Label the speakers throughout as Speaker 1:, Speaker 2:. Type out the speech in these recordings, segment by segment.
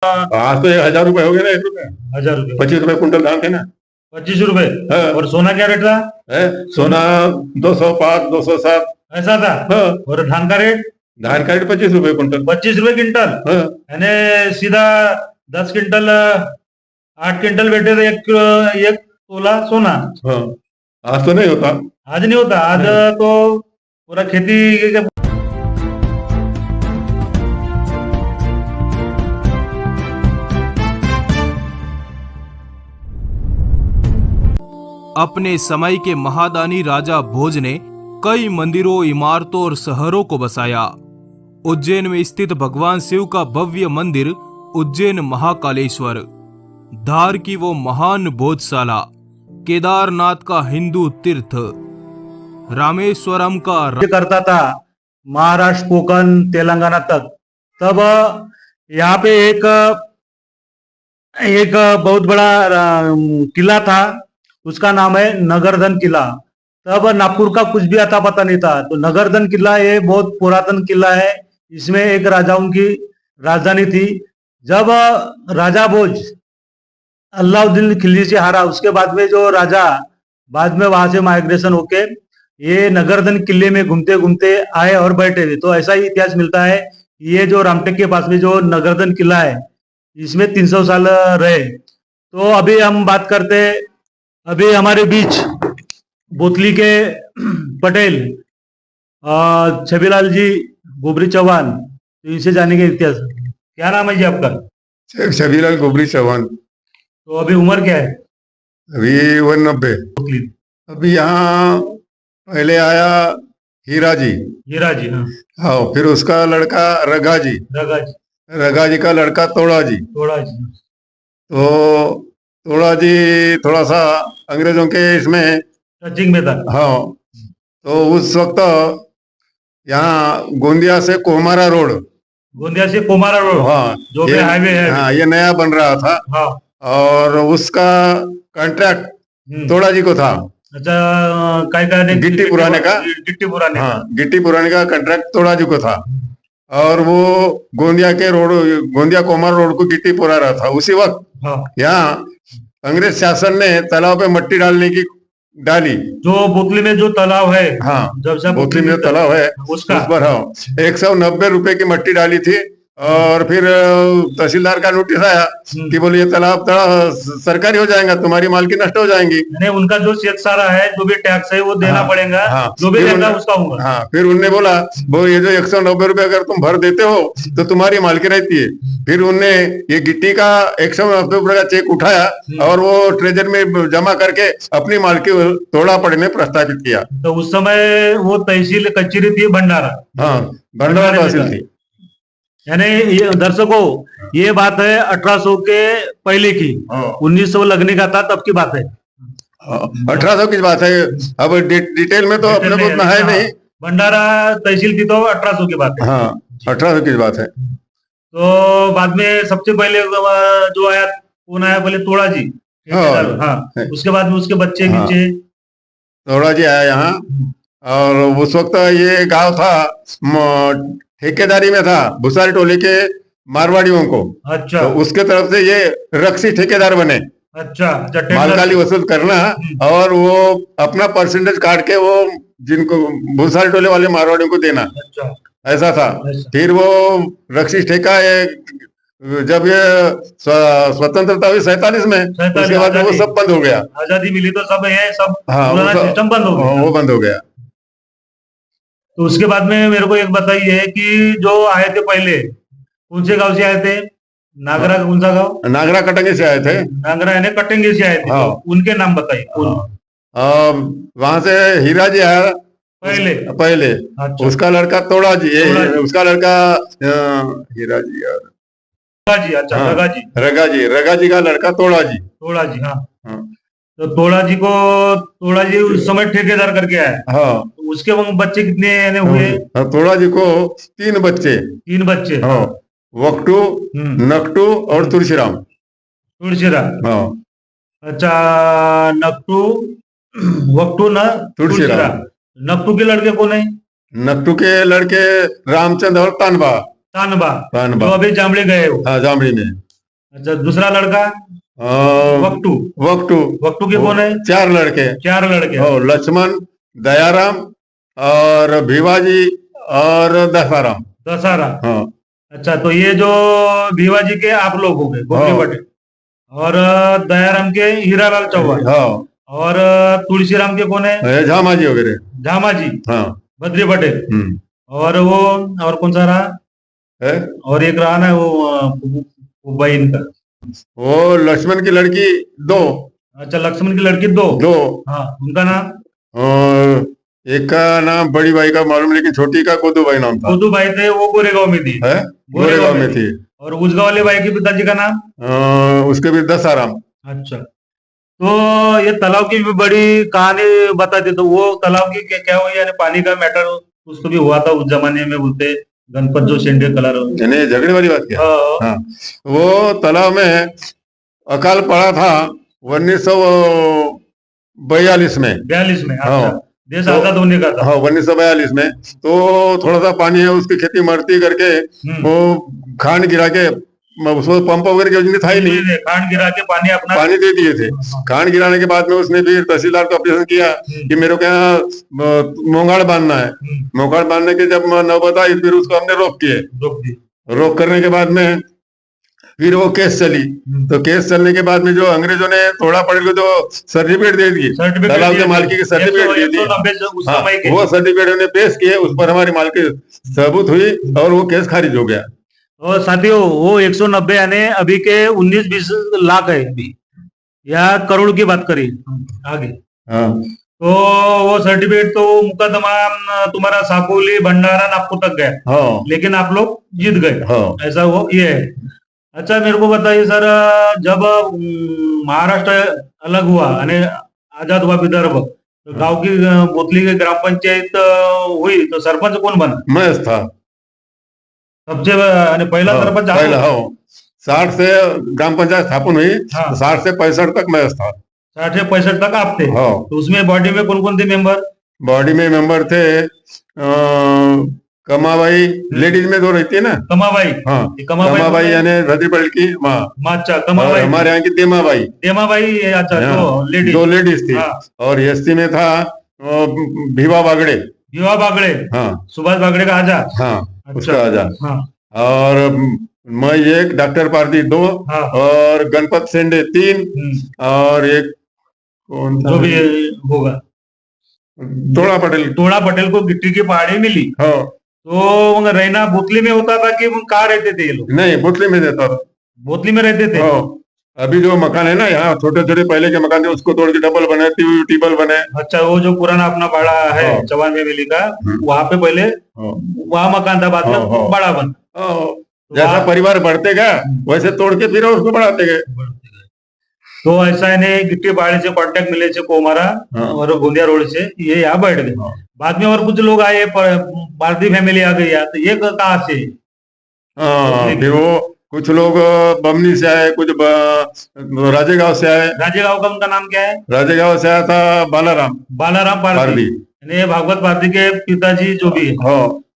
Speaker 1: आज तो 1,000 रुपए हो गए ना, 1 रुपए।
Speaker 2: 1,000 रुपए,
Speaker 1: 25 रुपए कुंटल धान थे ना।
Speaker 2: 25 रुपए।
Speaker 1: हाँ।
Speaker 2: और सोना क्या रेट था?
Speaker 1: है सोना 205, 207।
Speaker 2: ऐसा था।
Speaker 1: हाँ।
Speaker 2: और धान का रेट?
Speaker 1: धान का रेट 25 रुपए कुंटल।
Speaker 2: 25 रुपए क्विंटल।
Speaker 1: हाँ।
Speaker 2: यानी सीधा 10 क्विंटल, 8 क्विंटल बेटे तो एक तोला सोना।
Speaker 1: हाँ। आज तो नहीं होता।
Speaker 2: आज नहीं होता। आज
Speaker 1: नहीं।
Speaker 2: तो पूरा खेती के
Speaker 3: अपने समय के महादानी राजा भोज ने कई मंदिरों, इमारतों और शहरों को बसाया। उज्जैन में स्थित भगवान शिव का भव्य मंदिर उज्जैन महाकालेश्वर, धार की वो महान भोजशाला, केदारनाथ का हिंदू तीर्थ, रामेश्वरम का
Speaker 2: करता था महाराष्ट्र, कोकण, तेलंगाना तक। तब यहाँ पे एक बहुत बड़ा किला था, उसका नाम है नगरधन किला। तब नागपुर का कुछ भी अता पता नहीं था। तो नगरधन किला ये बहुत पुरातन किला है। इसमें एक राजाओं की राजधानी थी। जब राजा भोज अलाउद्दीन खिलजी से हारा, उसके बाद में जो राजा बाद में वहां से माइग्रेशन होके ये नगरधन किले में घूमते घूमते आए और बैठे थे। तो ऐसा ही इतिहास मिलता है। ये जो रामटेक के पास में जो नगरधन किला है, इसमें 300 साल रहे। तो अभी हम बात करते, अभी हमारे बीच बोतली के पटेल छबीलाल जी गोबरी चौहान, तो इनसे जानेंगे इतिहास। क्या नाम है जी आपका?
Speaker 1: छबीलाल गोबरी चौहान।
Speaker 2: तो अभी उम्र क्या है?
Speaker 1: अभी 90। अभी यहाँ पहले आया हीरा जी।
Speaker 2: हीरा जी। हाँ।
Speaker 1: हाँ, फिर उसका लड़का रगा जी।
Speaker 2: रगा जी।
Speaker 1: रगा जी का लड़का तोड़ा जी।
Speaker 2: तोड़ा जी।
Speaker 1: तो तोड़ा जी थोड़ा सा अंग्रेजों के इसमें
Speaker 2: टचिंग में था।
Speaker 1: हाँ। तो उस वक्त यहाँ गोंदिया से कोहमारा रोड,
Speaker 2: गोंदिया से कोमारा रोड,
Speaker 1: हाँ,
Speaker 2: जो भी हाईवे है।
Speaker 1: हाँ, ये नया बन रहा था।
Speaker 2: हाँ।
Speaker 1: और उसका कॉन्ट्रैक्ट तोड़ा जी को था।
Speaker 2: अच्छा, काय
Speaker 1: गिट्टी पुराने का।
Speaker 2: गिट्टी पुराने।
Speaker 1: हाँ, गिट्टी पुराने का कॉन्ट्रैक्ट तोड़ा जी को था। और वो गोंदिया के रोड, गोंदिया कोमार रोड को गिट्टी पुरा रहा था उसी वक्त।
Speaker 2: हाँ।
Speaker 1: यहाँ अंग्रेज शासन ने तालाब पे मट्टी डालने की डाली।
Speaker 2: जो बोतली में जो तालाब है,
Speaker 1: हाँ,
Speaker 2: जब से
Speaker 1: बोतली में तालाब है
Speaker 2: उसका
Speaker 1: उस पर, हाँ, 190 रुपए की मट्टी डाली थी। और फिर तहसीलदार का नोटिस आया कि बोले ये तालाब सरकारी हो जाएगा, तुम्हारी मालकी नष्ट हो जाएंगी।
Speaker 2: यानी उनका जो शेख सारा है, जो भी टैक्स है वो देना पड़ेगा।
Speaker 1: हाँ,
Speaker 2: जो भी देगा उसका होगा।
Speaker 1: हाँ, फिर उनने बोला वो ये जो 190 रुपए अगर तुम भर देते हो तो तुम्हारी मालकी रहती है। फिर उनने ये गिट्टी का 190 रुपए का चेक उठाया और वो ट्रेजर में जमा करके अपनी मालकी तोड़ा पड़े में प्रस्तावित किया।
Speaker 2: तो उस समय वो तहसील कचेरी थी भंडारा।
Speaker 1: हाँ, भंडारा तहसील थी।
Speaker 2: यानी ये दर्शकों, ये बात है 1800 के पहले की। 1900 लगने का था तब की बात है।
Speaker 1: 1800 की बात है। अब डिटेल में तो अपने को उतना है नहीं।
Speaker 2: भंडारा तहसील की तो 1800 की बात है।
Speaker 1: हाँ, 1800 की बात है।
Speaker 2: तो बाद में सबसे पहले जो आया, कौन आया पहले? तोड़ा जी। हाँ। उसके बाद में उसके बच्चे नीचे
Speaker 1: तोड़ा जी आया यहाँ। और उस वक्त ये गांव था ठेकेदारी में था भुसारी टोली के मारवाड़ियों को।
Speaker 2: अच्छा।
Speaker 1: तो उसके तरफ से ये रक्सी ठेकेदार बने।
Speaker 2: अच्छा।
Speaker 1: मालकाली वसूल करना और वो अपना परसेंटेज काट के वो जिनको भुसारी टोले वाले मारवाड़ियों को देना।
Speaker 2: अच्छा।
Speaker 1: ऐसा था। फिर वो रक्सी ठेका जब ये स्वतंत्रता हुई 47 में, उसके बाद वो सब बंद हो गया।
Speaker 2: आजादी मिली तो सब है, सब
Speaker 1: हाँ,
Speaker 2: सिस्टम बंद हो गया।
Speaker 1: वो बंद हो गया।
Speaker 2: तो उसके बाद में मेरे को एक बताइए कि जो आए थे पहले, कौन से गांव से आए थे? नागरा, कौन सा गांव?
Speaker 1: नागरा कटंगे से आए थे।
Speaker 2: नागरा यानी कटंगे से आए थे।
Speaker 1: हाँ।
Speaker 2: तो उनके नाम बताइए।
Speaker 1: वहां से हीरा जी आया पहले।
Speaker 2: अच्छा।
Speaker 1: उसका लड़का तोड़ा जी, उसका लड़का हीरा जी और
Speaker 2: रगा जी। अच्छा।
Speaker 1: हाँ,
Speaker 2: रगा जी।
Speaker 1: रगा जी का लड़का तोड़ा जी।
Speaker 2: तोड़ा जी। हाँ। तो तोड़ा जी उस समय ठेकेदार करके आया।
Speaker 1: हाँ।
Speaker 2: तो उसके बच्चे कितने यानी हुए?
Speaker 1: तोड़ा जी को 3 बच्चे।
Speaker 2: 3 बच्चे।
Speaker 1: हाँ, वक्टू, नकटू और तुलसीराम। हाँ।
Speaker 2: अच्छा, नकटू, वक्टू न तुलसीराम। नकटू के लड़के कौन है?
Speaker 1: नकटू के लड़के रामचंद्र और तानबा।
Speaker 2: तानबा जो अभी जामड़ी गए हो।
Speaker 1: हाँ, जामड़ी में।
Speaker 2: अच्छा, दूसरा लड़का वक्टू।
Speaker 1: वक्टू।
Speaker 2: वक्टू के कौन है?
Speaker 1: 4 लड़के।
Speaker 2: 4 लड़के।
Speaker 1: लक्ष्मण, दयाराम और भिवाजी और दशाराम।
Speaker 2: दशहरा।
Speaker 1: हाँ
Speaker 2: अच्छा, तो ये जो भिवाजी के आप लोग हो गए, गोपी
Speaker 1: हाँ।
Speaker 2: पटेल, और दयाराम के हीरालाल चौहान,
Speaker 1: हाँ
Speaker 2: और तुलसीराम के कौन है?
Speaker 1: ये झामाजी वगैरह।
Speaker 2: झामाजी,
Speaker 1: हाँ।
Speaker 2: बद्री पटेल,
Speaker 1: हम्म।
Speaker 2: और वो, और कौन सा रहा?
Speaker 1: है?
Speaker 2: और एक रहा ना वो भाई इनका।
Speaker 1: वो लक्ष्मण की लड़की 2।
Speaker 2: अच्छा, लक्ष्मण की लड़की 2।
Speaker 1: 2।
Speaker 2: हाँ, उनका नाम?
Speaker 1: और एक का नाम बड़ी बाई का मालूम, लेकिन छोटी का कोदू बाई नाम था।
Speaker 2: कोदू भाई थे, वो गोरेगांव में थी।
Speaker 1: है? गोरेगांव में थी।
Speaker 2: और उजगा वाले भाई के पिताजी का नाम?
Speaker 1: उसके भी दशाराम।
Speaker 2: अच्छा, तो ये तालाब की भी बड़ी कहानी बताते, तो वो तालाब की क्या हुई, यानी पानी का मैटर उसको भी हुआ था उस जमाने में, बोलते गणपत जो शेंडे कलर।
Speaker 1: यानी झगड़े वाली बात क्या?
Speaker 2: हाँ।
Speaker 1: हाँ। वो तालाब में अकाल पड़ा था 1942 में।
Speaker 2: 42 में?
Speaker 1: हाँ।
Speaker 2: अच्छा, देश आजाद होने का था।
Speaker 1: हाँ 1942 में। तो थोड़ा सा पानी है, उसकी खेती मरती करके वो खान गिरा के, उसको पंप वगैरह की योजना था ही नहीं,
Speaker 2: खान गिरा के पानी अपना
Speaker 1: पानी दे दिए थे। खान गिराने के बाद में उसने फिर तहसीलदार को ऑब्जेक्शन किया कि मेरे को यहाँ मोंगाड़ बांधना है। मोंगाड़ बांधने के जब नौबत आई, फिर उसको हमने रोक किए। रोक करने के बाद में फिर वो केस चली। तो केस चलने के बाद में जो अंग्रेजों ने थोड़ा पड़े को जो सर्टिफिकेट दे दिए, तालाब के मालिकी के सर्टिफिकेट दे दिए। हाँ, वो सर्टिफिकेट उन्हें पेश किए, उस पर हमारी मालिकी सबूत हुई और वो केस खारिज हो गया।
Speaker 2: और साथियों, वो 190 यानी अभी के 19-20 लाख है अभी, या करोड़ की बात करी आगे।
Speaker 1: हाँ।
Speaker 2: तो वो सर्टिफिकेट तो मुकदमा तुम्हारा साकोली, भंडारा, नागपुर तक गया।
Speaker 1: हाँ।
Speaker 2: लेकिन आप लोग जीत गए।
Speaker 1: हाँ।
Speaker 2: ऐसा वो ये है। अच्छा, मेरे को बताइए सर, जब महाराष्ट्र अलग हुआ यानी आजाद हुआ विदर्भ, तो गांव की बोतली की ग्राम पंचायत हुई, तो सरपंच कौन बना?
Speaker 1: मैं था
Speaker 2: सबसे पहला सरपंच?
Speaker 1: पहला। हाँ, 60 से ग्राम पंचायत स्थापन हुई।
Speaker 2: हाँ।
Speaker 1: 60 से 65 तक मैं था।
Speaker 2: 60 से 65 तक आप थे?
Speaker 1: हाँ।
Speaker 2: तो उसमें बॉडी में कौन कौन थे मेंबर?
Speaker 1: बॉडी में मेंबर थे कमाबाई, लेडीज में 2 रहती है ना।
Speaker 2: कमाबाई?
Speaker 1: हाँ,
Speaker 2: कमाबाई
Speaker 1: यानी भद्री पटेल की माँ।
Speaker 2: अच्छा, कमाबाई।
Speaker 1: हमारे यहाँ की देमाबाई।
Speaker 2: देमाबाई, अच्छा,
Speaker 1: दो लेडीज थी।
Speaker 2: हाँ।
Speaker 1: और एससी में था भीवा बागड़े।
Speaker 2: भीवा बागड़े?
Speaker 1: हाँ।
Speaker 2: सुभाष बागड़े का आजा?
Speaker 1: हाँ।
Speaker 2: अच्छा,
Speaker 1: उसका आजा।
Speaker 2: हाँ।
Speaker 1: और मैं एक, डॉक्टर पारदी 2,
Speaker 2: हाँ।
Speaker 1: और गणपत सेंडे 3, और एक कौन था
Speaker 2: जो भी होगा,
Speaker 1: तोड़ा
Speaker 2: पटेल को गिट्टी की पहाड़ी मिली।
Speaker 1: हाँ।
Speaker 2: तो रहना बोतली में होता था कि कहाँ रहते थे ये लोग?
Speaker 1: नहीं, बोतली में देता था।
Speaker 2: बोतली में रहते थे?
Speaker 1: हाँ। अभी जो मकान है ना यहाँ, छोटे छोटे पहले के मकान थे, उसको तोड़ के डबल बने, टिबल बने।
Speaker 2: अच्छा, वो जो पुराना अपना बड़ा है चौहान फैमिली का, वहाँ पे पहले वहाँ मकान था, बाद में बड़ा बना।
Speaker 1: जैसा परिवार बढ़ते गया वैसे तोड़ के फिर उसको बढ़ाते गए।
Speaker 2: तो ऐसा है, गिट्टी पहाड़ी से कांटेक्ट मिले से कोमारा और गोंदिया रोड से ये यहाँ बैठ गए। बाद में और कुछ लोग आए, पारदी फैमिली आ गई। तो ये कहाँ से?
Speaker 1: फिर वो कुछ लोग बमनी से आए, कुछ राजेगांव से आए।
Speaker 2: राजेगांव का उनका नाम क्या है?
Speaker 1: राजेगांव से आया था बालाराम पारदी,
Speaker 2: यानी भागवत पारदी के पिताजी जो भी है।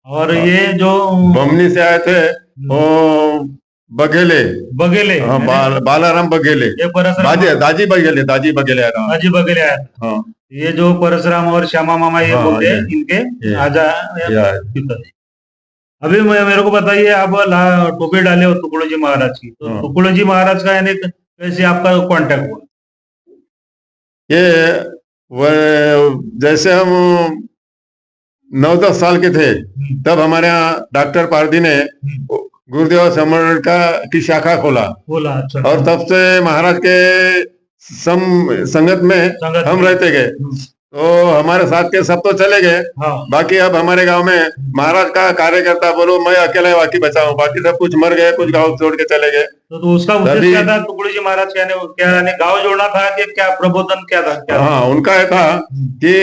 Speaker 2: और ये जो
Speaker 1: बमनी से आए थे वो बघेले। बालाराम बघेले, दाजी बघेले आया था।
Speaker 2: ये जो परशुराम और श्यामा मामा ये बोलते हैं, इनके आजा पिताजी। अभी मेरे को बताइए, आप टोपी डाले हो तुकड़ो जी महाराज की, तो तुकड़ो जी महाराज का यानी कैसे आपका कांटेक्ट हुआ?
Speaker 1: ये जैसे हम 9-10 साल के थे, तब हमारे यहाँ डॉक्टर पारदी ने गुरुदेव सम्मेलन की शाखा खोला।
Speaker 2: अच्छा।
Speaker 1: और तब से महाराज के संगत में हम रहते गए। तो हमारे साथ के सब तो चले गए। बाकी अब हमारे गांव में महाराज का कार्यकर्ता बोलो, मैं अकेला बाकी बचा हूँ, बाकी सब कुछ मर गए, कुछ गांव छोड़ के चले गए।
Speaker 2: तो उसका उद्देश्य क्या था टुकड़ो जी महाराज? क्या गांव जोड़ना था कि क्या प्रबोधन क्या था?
Speaker 1: हाँ, उनका ये था कि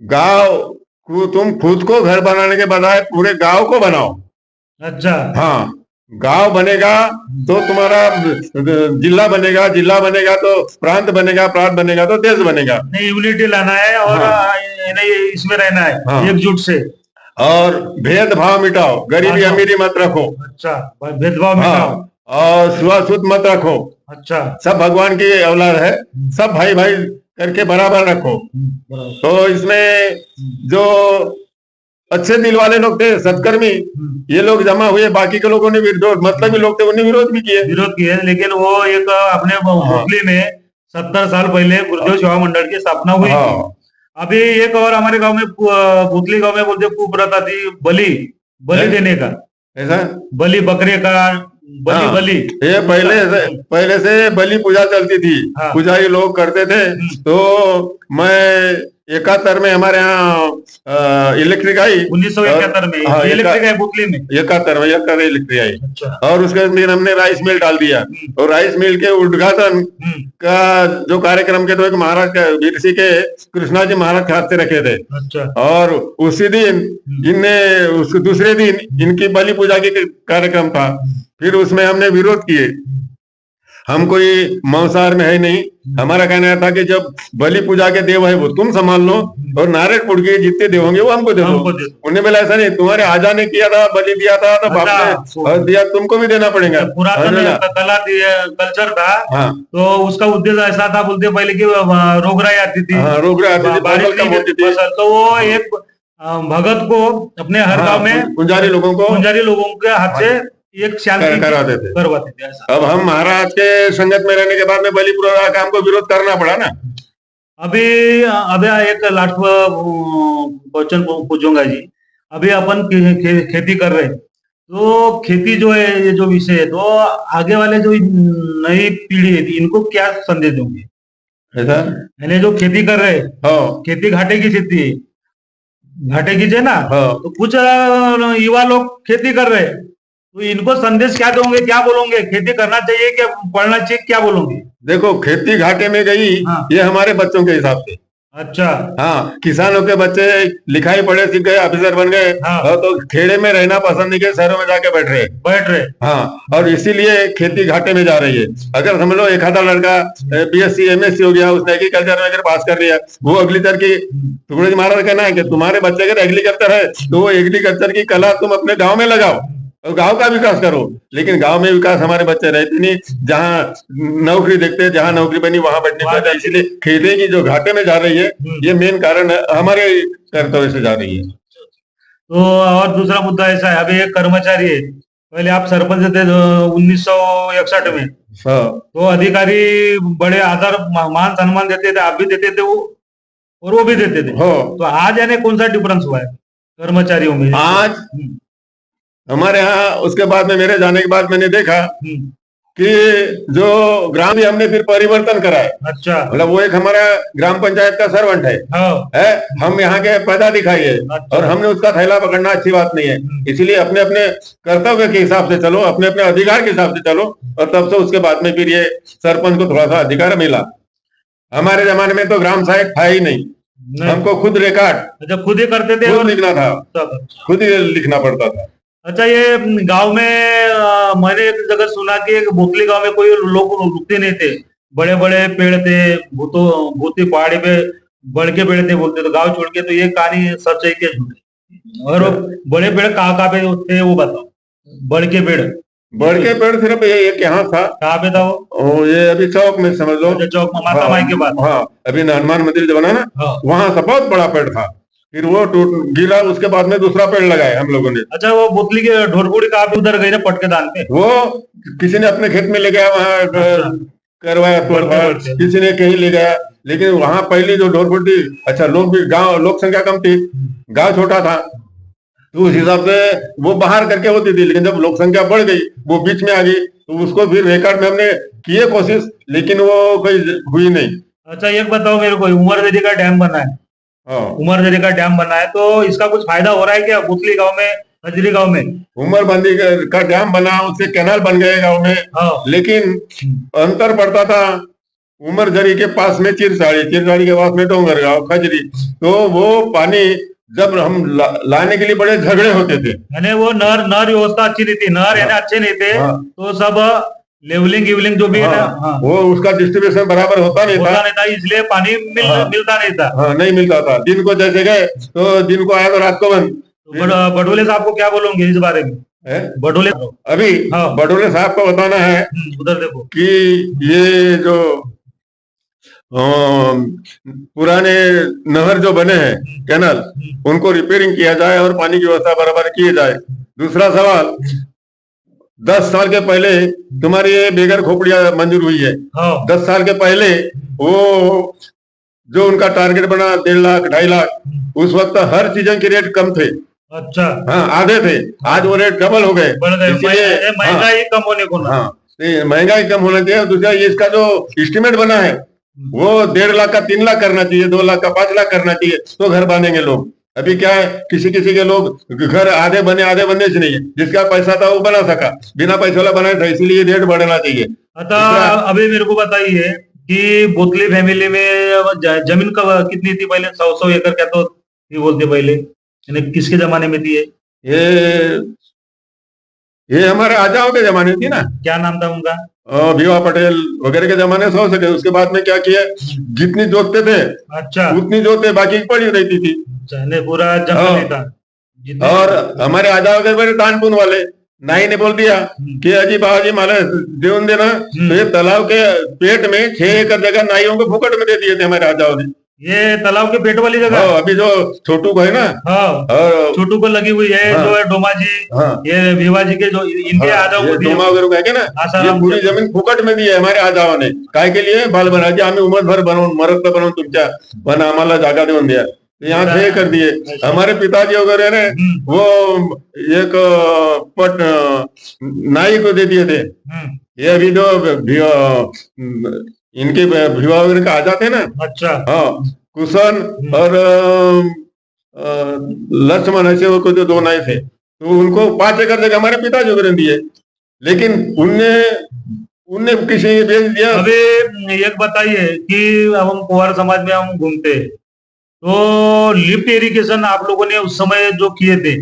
Speaker 1: गांव को तुम खुद को घर बनाने के बजाय पूरे गांव को बनाओ।
Speaker 2: अच्छा।
Speaker 1: हाँ, गांव बनेगा तो तुम्हारा जिला बनेगा, जिला बनेगा तो प्रांत बनेगा, प्रांत बनेगा तो देश बनेगा।
Speaker 2: नहीं, यूनिटी लाना है और इसमें रहना है एकजुट से।
Speaker 1: और भेदभाव मिटाओ, गरीबी अमीरी मत रखो।
Speaker 2: अच्छा, भेदभाव मिटाओ।
Speaker 1: और छुआछूत मत रखो।
Speaker 2: अच्छा।
Speaker 1: सब भगवान की औलाद है, सब भाई भाई करके बराबर रखो।
Speaker 2: बराबर।
Speaker 1: तो इसमें जो अच्छे दिल वाले लोग थे, सत्कर्मी, ये लोग जमा हुए, बाकी के लोगों ने विरोध, मतलब लोग थे, उन्हें विरोध भी किए।
Speaker 2: विरोध किए, लेकिन वो एक अपने भोसले में 70 साल पहले गुरुदेव सेवा मंडल की स्थापना हुई थी।
Speaker 1: हाँ,
Speaker 2: अभी एक और हमारे गांव में भूतली गांव में बोलते कुप्रथा थी, बलि
Speaker 1: है?
Speaker 2: देने का,
Speaker 1: ऐसा
Speaker 2: बलि बकरे का, बलि
Speaker 1: हाँ,
Speaker 2: बलि।
Speaker 1: ये पहले से बलि पूजा चलती थी,
Speaker 2: हाँ।
Speaker 1: पुजारी लोग करते थे। तो मैं 71 में हमारे यहाँ इलेक्ट्रिक आई,
Speaker 2: 1971 में
Speaker 1: हाँ,
Speaker 2: इलेक्ट्रिक है भूतली में।
Speaker 1: 71 में इलेक्ट्रिक आई।
Speaker 2: अच्छा।
Speaker 1: और उसके दिन हमने राइस मिल डाल दिया, और राइस मिल के उद्घाटन का जो कार्यक्रम के तो एक महाराज का वीरसी के कृष्णा जी महाराज के हाथ से रखे थे।
Speaker 2: अच्छा।
Speaker 1: और उसी दिन इनने उसके दूसरे दिन इनकी बलि पूजा की कार्यक्रम था। फिर उसमें हमने विरोध किए। हम कोई मांसाहार में है नहीं, हमारा कहना था कि जब बलि पूजा के देव है वो तुम संभाल लो, और नारायणपुर के जितने देव होंगे वो हमको दे दो। उन्हें बोला ऐसा नहीं, तुम्हारे आजा ने किया था, बलि दिया था, तो बाप ने दिया, तुमको भी देना पड़ेगा।
Speaker 2: पुरातन कला कल्चर था।
Speaker 1: हाँ,
Speaker 2: तो उसका उद्देश्य ऐसा था, बोलते पहले की रोगराई आती थी।
Speaker 1: हाँ, रोगराई आती थी,
Speaker 2: बारिश
Speaker 1: फसल कम होती थी।
Speaker 2: तो वो एक भगत को अपने हर गांव में
Speaker 1: पुजारी लोगों
Speaker 2: के हाथ से एक शांति
Speaker 1: करवाते थे।
Speaker 2: ऐसा।
Speaker 1: अब हम महाराज के संगत में रहने के बाद में बलि पूजा का हमको विरोध करना पड़ा ना।
Speaker 2: अभी एक लास्ट क्वेश्चन पूछूंगा जी। अभी अपन खेती कर रहे हैं, तो खेती जो है, ये जो विषय है, तो आगे वाले जो नई पीढ़ी है इनको क्या संदेश दोगे?
Speaker 1: ऐसा
Speaker 2: यानी जो खेती कर रहे हैं,
Speaker 1: हाँ,
Speaker 2: खेती घाटे की खेती है, घाटे की है ना।
Speaker 1: हाँ।
Speaker 2: तो कुछ युवा लोग खेती कर रहे हैं, तो इनको संदेश क्या दोगे, क्या बोलोगे? खेती करना चाहिए क्या, पढ़ना चाहिए, क्या बोलोगे?
Speaker 1: देखो, खेती घाटे में गई।
Speaker 2: हाँ।
Speaker 1: ये हमारे बच्चों के हिसाब से।
Speaker 2: अच्छा।
Speaker 1: हाँ, किसानों के बच्चे लिखाई पढ़े सीख गए, ऑफिसर बन गए।
Speaker 2: हाँ।
Speaker 1: और तो खेड़े में रहना पसंद नहीं किया, शहरों में जाके बैठ रहे। हाँ, और इसीलिए खेती घाटे में जा रही है। अगर समझ लो एक आधा लड़का BSc MSc हो गया, उसने एग्रीकल्चर में अगर पास कर लिया, वो एग्रीकल्चर की टुकड़े जी महाराज कहना है कि तुम्हारे बच्चे अगर एग्रीकल्चर है तो वो एग्रीकल्चर की कला तुम अपने गाँव में लगाओ और गांव का विकास करो। लेकिन गांव में विकास हमारे बच्चे रहते नहीं, जहाँ नौकरी देखते, जहाँ नौकरी बनी वहां बैठने देते। इसलिए खेती की जो घाटे में जा रही है, ये मेन कारण है, हमारे कर्तव्य से जा रही है।
Speaker 2: तो और दूसरा मुद्दा ऐसा है, अभी एक कर्मचारी है, पहले आप सरपंच थे 1961 में। तो अधिकारी बड़े आदर मान सम्मान देते थे, आप भी देते थे वो, और वो भी देते थे। तो आज यानी कौन सा डिफरेंस हुआ है कर्मचारियों में?
Speaker 1: आज हमारे यहाँ उसके बाद में, मेरे जाने के बाद मैंने देखा कि जो ग्राम भी हमने फिर परिवर्तन करा है।
Speaker 2: अच्छा।
Speaker 1: मतलब वो एक हमारा ग्राम पंचायत का सर्वेंट है, हम यहाँ के पदाधिकारी है। अच्छा। और हमने उसका थैला पकड़ना अच्छी बात नहीं है। इसलिए अपने अपने कर्तव्य के हिसाब से चलो, अपने अपने अधिकार के हिसाब से चलो, और तब से उसके बाद में फिर ये सरपंच को थोड़ा सा अधिकार मिला। हमारे जमाने में तो ग्राम सहायक था ही नहीं, हमको खुद रिकॉर्ड,
Speaker 2: अच्छा, खुद ही करते थे,
Speaker 1: खुद लिखना था, खुद ही लिखना पड़ता था।
Speaker 2: अच्छा, ये गांव में मैंने एक जगह सुना कि एक भूतली गांव में कोई लोग रुकते नहीं थे, बड़े बड़े पेड़ थे, भूती पहाड़ी पे बढ़ के पेड़ थे बोलते, तो गांव छोड़ के, तो ये कहानी सच है क्या झूठ है? और बड़े पेड़ कहाँ पे थे वो बताओ। बड़ के पेड़
Speaker 1: सिर्फ एक यहाँ था।
Speaker 2: कहाँ पे था वो?
Speaker 1: ये अभी चौक में समझ लो,
Speaker 2: चौक में माता माई के बाद।
Speaker 1: हाँ, अभी हनुमान मंदिर जो बना ना, वहाँ से बहुत बड़ा पेड़ था, फिर वो गिरा, उसके बाद में दूसरा पेड़ लगाया हम लोगों ने।
Speaker 2: अच्छा, वो भूतली के ढोरपुड़ी का आप उधर गए ना पटके दान पे? वो
Speaker 1: किसी ने अपने खेत में ले गया, वहाँ करवाया, किसी ने कहीं ले गया। लेकिन वहाँ पहली जो ढोरपुड़ी, अच्छा, लोक संख्या कम थी, गांव छोटा था, तो उस हिसाब से वो बाहर करके होती थी। लेकिन जब लोक संख्या बढ़ गई, वो बीच में आ गई, तो उसको फिर रिकॉर्ड में हमने किए कोशिश, लेकिन वो कोई हुई नहीं। अच्छा, एक बताओ मेरे को, उमरदरी का डैम बना है, उमरदरी का डैम बना है, तो इसका कुछ फायदा हो रहा है क्या भूतली गांव में, खजरी गांव में? उमरबंदी का डैम बना, उससे कैनाल बन गए गांव में। लेकिन अंतर पड़ता था उमरझरी के पास में चिरसाड़ी के पास में डोंगरगांव, खजरी, तो वो पानी जब हम लाने के लिए बड़े झगड़े होते थे। यानी वो नर व्यवस्था अच्छी नहीं थी, नर यानी अच्छे नहीं थे। तो सब लेवलिंग जो भी है ना, वो उसका डिस्ट्रीब्यूशन बराबर होता नहीं था, इसलिए पानी मिलता नहीं था। नहीं मिलता था, दिन को जैसे गए तो दिन को आया तो रात को बंद। बडोले साहब को क्या बोलोगे इस बारे में? है?
Speaker 2: बडोले।
Speaker 1: अभी
Speaker 2: हाँ।
Speaker 1: बडोले साहब को बताना है
Speaker 2: उधर देखो।
Speaker 1: कि ये जो पुराने नहर जो बने हैं कैनल, उनको रिपेयरिंग किया जाए और पानी की व्यवस्था बराबर किए जाए। दूसरा सवाल, 10 साल के पहले तुम्हारी ये बेगर खोपड़िया मंजूर हुई है।
Speaker 2: हाँ।
Speaker 1: 10 साल के पहले वो जो उनका टारगेट बना 1.5 लाख 2.5 लाख, उस वक्त हर चीजों के रेट कम थे।
Speaker 2: अच्छा।
Speaker 1: हाँ, आधे थे। आज वो रेट डबल हो गए।
Speaker 2: बढ़ गए।
Speaker 1: इसलिए
Speaker 2: महंगाई कम होने को ना।
Speaker 1: हाँ, महंगाई कम होना चाहिए। दूसरा, ये इसका जो एस्टिमेट बना है वो 1.5 लाख का 3 लाख करना चाहिए, 2 लाख का 5 लाख करना चाहिए, तो घर बनेंगे लोग। अभी क्या है, किसी किसी के लोग घर आधे बने आधे बनने से नहीं है। जिसका पैसा था वो बना सका, बिना पैसे वाला बनाया था, इसीलिए रेट बढ़ना चाहिए।
Speaker 2: अतः अभी मेरे को बताइए कि बोतली फैमिली में जमीन का कितनी थी पहले? 100 एकड़ क्या तो थी बोलते पहले, यानी किसके जमाने में थी
Speaker 1: ये हमारे आजाओं के जमाने थी ना।
Speaker 2: क्या नाम था उनका?
Speaker 1: भीवा पटेल वगैरह के जमाने 100 से थे। उसके बाद में क्या किया, जितनी जोतते थे
Speaker 2: अच्छा
Speaker 1: उतनी जोते, बाकी पड़ी रहती थी।
Speaker 2: नहीं, पूरा जंगल ही था।
Speaker 1: और हमारे आजाओं के बड़े दानपुन वाले नाई ने बोल दिया कि अजी बाबाजी माला देवन देना, तो ये तालाब के पेट में 6 एकड़ जगह नाइयों को फुकट में दे दिए थे हमारे आजाओं ने।
Speaker 2: ये तालाब के पेट वाली जगह?
Speaker 1: अभी जो छोटू को है ना,
Speaker 2: छोटू को लगी हुई है। जो है डोमा जी, ये भिवा जी के जो इनके आजाओं को दिए,
Speaker 1: डोमा वगैरह कह के ना, ये पूरी जमीन फुकट में दी है हमारे आजाओं ने। काय के लिए? बाल बनायचे, आम्ही उमरभर बनवून मरत बनवून तुमच्या पण आम्हाला जागा देऊन द्या। यहाँ 6 कर दिए। हमारे पिताजी वगैरह ने वो एक पट नाई को दे दिए थे। ये अभी जो इनके विवाह वगैरह का आ जाते हैं ना।
Speaker 2: अच्छा।
Speaker 1: हाँ, कुशन और लक्ष्मण ऐसे वो जो 2 नाई थे, तो उनको 5 एकड़ जगह हमारे पिताजी वगैरह दिए, लेकिन उनने किसी बेच दिया।
Speaker 2: अभी एक बताइए कि अब हम कुंवर समाज में हम घूमते, तो लिफ्ट इरिगेशन आप लोगों ने उस समय जो किए थे,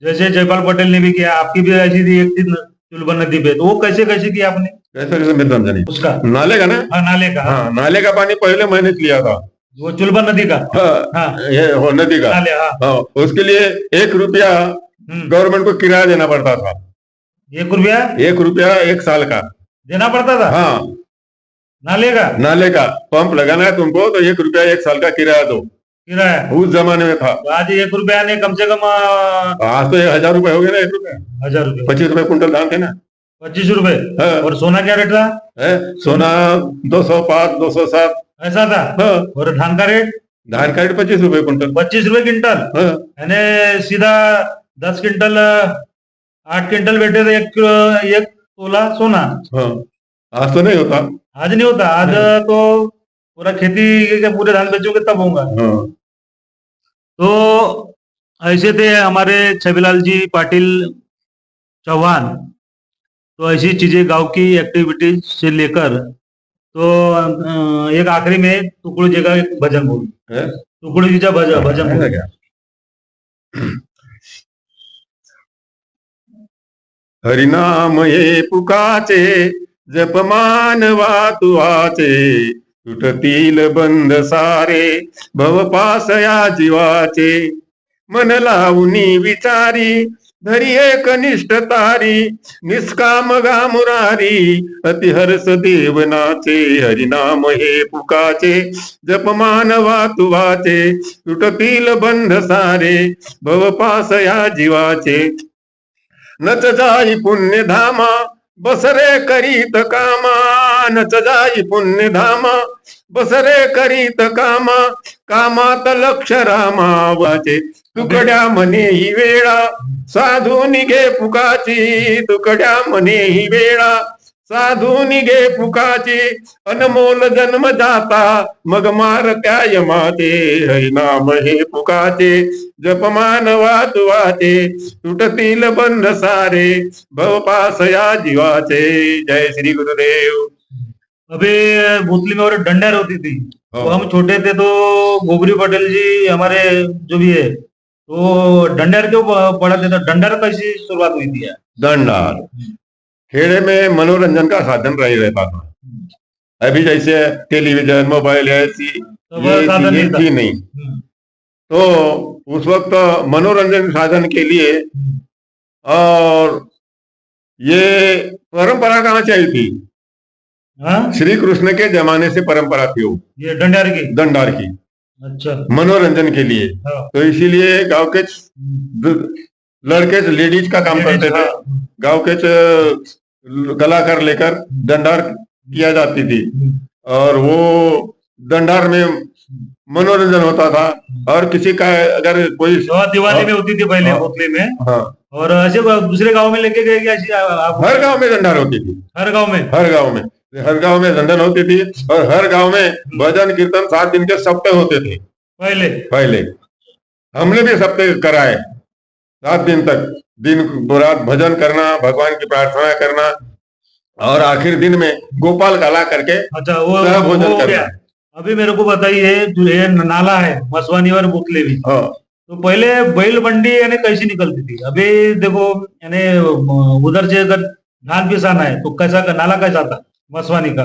Speaker 2: जैसे जयपाल पटेल ने भी किया, आपकी भी ऐसी थी एक दिन चुलबन नदी पे, तो वो कैसे कैसे किया आपने?
Speaker 1: कैसे मैं समझा नहीं।
Speaker 2: उसका
Speaker 1: नाले का ना?
Speaker 2: हाँ, नाले का।
Speaker 1: हाँ, नाले का पानी पहले मैंने लिया था,
Speaker 2: वो चुलबन नदी का।
Speaker 1: ये नदी का
Speaker 2: नाले। हाँ।
Speaker 1: उसके लिए 1 रुपया गवर्नमेंट को किराया देना पड़ता था।
Speaker 2: 1 रुपया?
Speaker 1: 1 रुपया 1 साल का
Speaker 2: देना पड़ता था?
Speaker 1: हाँ, नाले का पंप लगाना है तुमको तो 1 रुपया 1 साल का किराया दो।
Speaker 2: किराया
Speaker 1: उस जमाने में था।
Speaker 2: आज 1 रुपया ने कम से कम
Speaker 1: आज तो 1000 रुपए हो गए ना। 1 रुपया
Speaker 2: 1000 रुपये,
Speaker 1: 25 रुपए कुंटल धान थे ना।
Speaker 2: 25 रुपए। और सोना क्या रेट था?
Speaker 1: सोना 205 207
Speaker 2: ऐसा था। और धान का रेट?
Speaker 1: धान का रेट 25 रुपए कुंटल।
Speaker 2: 25 रुपए क्विंटल, यानी सीधा 10 क्विंटल 8 क्विंटल बैठे थे, 1 तोला सोना।
Speaker 1: आज तो नहीं होता।
Speaker 2: आज नहीं होता। आज तो पूरा खेती के पूरे धान बेचोगे तब होगा। तो ऐसे थे हमारे छबीलाल जी पाटिल चौहान। तो ऐसी चीजें गांव की एक्टिविटीज से लेकर, तो एक आखिरी में टुकड़ू जी का एक भजन बोल, टुकड़ू जी का भजन बोल।
Speaker 1: हरिनाम हे पुकाचे, जपमान वातुवाचे, तुटतील बंध सारे, भवपासया जीवाचे, मन लावूनी विचारी, धरी एक निष्ठ तारी, निष्काम गामुरारी, अतिहर्ष देवनाचे, हरिनाम हे पुकाचे, जपमान वातुवाचे, तुटतील बंध सारे, भवपासया जीवाचे, नच जाई पुण्य धामा, बसरे करीत कामा, नच जाई पुण्य धामा, बसरे करीत कामा, कामात लक्ष रामा वाचे, तुकड्या म्हणे ही वेळा, साधू निघे पुकाची, तुकड्या म्हणे ही वेळा, साधू निघे पुकाची, अनमोल जन्म जाता, मग मार त्या यमाचे, हरिनाम हे पुकाचे, जपमान वाचवाचे, तुटतील बंध सारे, भवपासया जीवाचे। जय श्री गुरुदेव।
Speaker 2: अभी भोसली में और डंडर होती थी, तो हम छोटे थे, तो गोबरी पटेल जी हमारे जो भी है, तो डंडर क्यों पढ़ाते थे? डंडर कैसी शुरुआत हुई थी?
Speaker 1: डंडर खेड़े में मनोरंजन का साधन रही रहता था। अभी जैसे टेलीविजन मोबाइल ऐसी ये थी नहीं, तो उस वक्त मनोरंजन साधन के लिए और ये परंपरा कहाँ से आई थी?
Speaker 2: हाँ,
Speaker 1: श्री कृष्ण के जमाने से परंपरा थी वो,
Speaker 2: ये डंडार की।
Speaker 1: दंडार की,
Speaker 2: अच्छा।
Speaker 1: मनोरंजन के लिए।
Speaker 2: हाँ।
Speaker 1: तो इसीलिए गांव के लड़के लेडीज का काम करते थे,
Speaker 2: हाँ।
Speaker 1: गांव के कलाकार लेकर दंडार किया जाती थी, और वो दंडार में मनोरंजन होता था। और किसी का अगर कोई
Speaker 2: दिवाली में होती थी पहले,
Speaker 1: हाँ।
Speaker 2: भोसले में।
Speaker 1: हाँ,
Speaker 2: और ऐसे दूसरे गांव में लेके गए क्या ऐसी आप?
Speaker 1: हर गांव में दंडार होती थी,
Speaker 2: हर गांव में।
Speaker 1: हर गांव में दंडन होती थी, और हर गांव में भजन कीर्तन 7 दिन के सप्ताह होते थे पहले। हमने भी सप्ताह कराए, 7 दिन तक दिन रात भजन करना, भगवान की प्रार्थना करना, और आखिर दिन में गोपाल गाला करके
Speaker 2: अच्छा, वो
Speaker 1: भोजन
Speaker 2: हो
Speaker 1: करना।
Speaker 2: गया। अभी मेरे को बताइए, जो ये नाला है मसवानी और बुतले भी,
Speaker 1: हाँ,
Speaker 2: तो पहले बैल मंडी यानी कैसी निकलती थी? अभी देखो यानी उधर से अगर धान पिसाना है तो कैसा नाला कैसा था मसवानी का?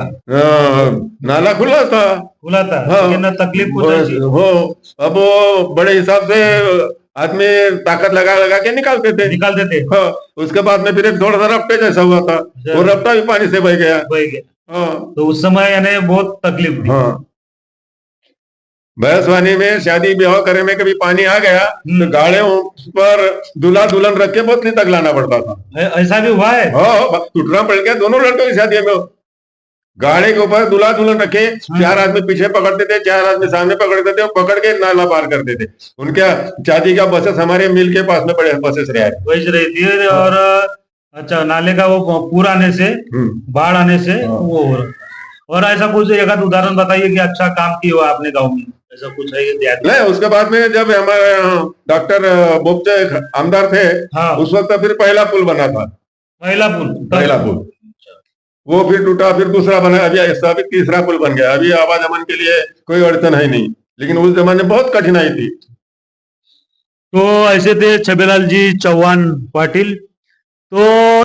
Speaker 1: नाला खुला था।
Speaker 2: खुला था,
Speaker 1: हाँ।
Speaker 2: लेकिन तकलीफ कुछ ऐसी।
Speaker 1: हो, अब वो बड़े हिसाब से आदमी ताकत लगा लगा के निकालते थे। हाँ, उसके बाद में फिर एक थोड़ा सा रफ्ते जैसा हुआ था, वो रफ्ता भी पानी से बह गया। हाँ,
Speaker 2: तो उस समय यानी बहुत तकलीफ थी।
Speaker 1: हाँ, भैंसवानी में शादी ब्याह करे में कभी पानी आ गया तो गाड़े पर दूल्हा दुल्हन रख के बोतली तक लाना पड़ता था।
Speaker 2: ऐसा भी हुआ है?
Speaker 1: हाँ, टूटना पड़ गया दोनों लड़कों की शादी में। गाड़ी के ऊपर दूल्हा दुल्हन रखे, 4 आदमी पीछे पकड़ते थे, 4 आदमी सामने पकड़ते थे, पकड़ के नाला पार करते थे। उनके शादी का बसेस हमारे मिल के पास में बड़े बसेस
Speaker 2: रही थी। और अच्छा, नाले का वो पूर आने से, बाढ़ आने से वो हो रहा। और ऐसा कुछ एक आध उदाहरण बताइए कि अच्छा काम किया हुआ आपने गाँव में, ऐसा कुछ है?
Speaker 1: नहीं, उसके बाद में जब हमारे डॉक्टर बोपचे आमदार थे,
Speaker 2: हाँ।
Speaker 1: उस वक्त फिर पहला पुल बना था। पहला पुल वो फिर टूटा, फिर दूसरा बना, अभी तीसरा पुल बन गया। अभी आवागमन के लिए कोई अड़चन है नहीं, लेकिन उस जमाने में बहुत कठिनाई थी।
Speaker 2: तो ऐसे थे छबेलाल जी चौहान पाटिल। तो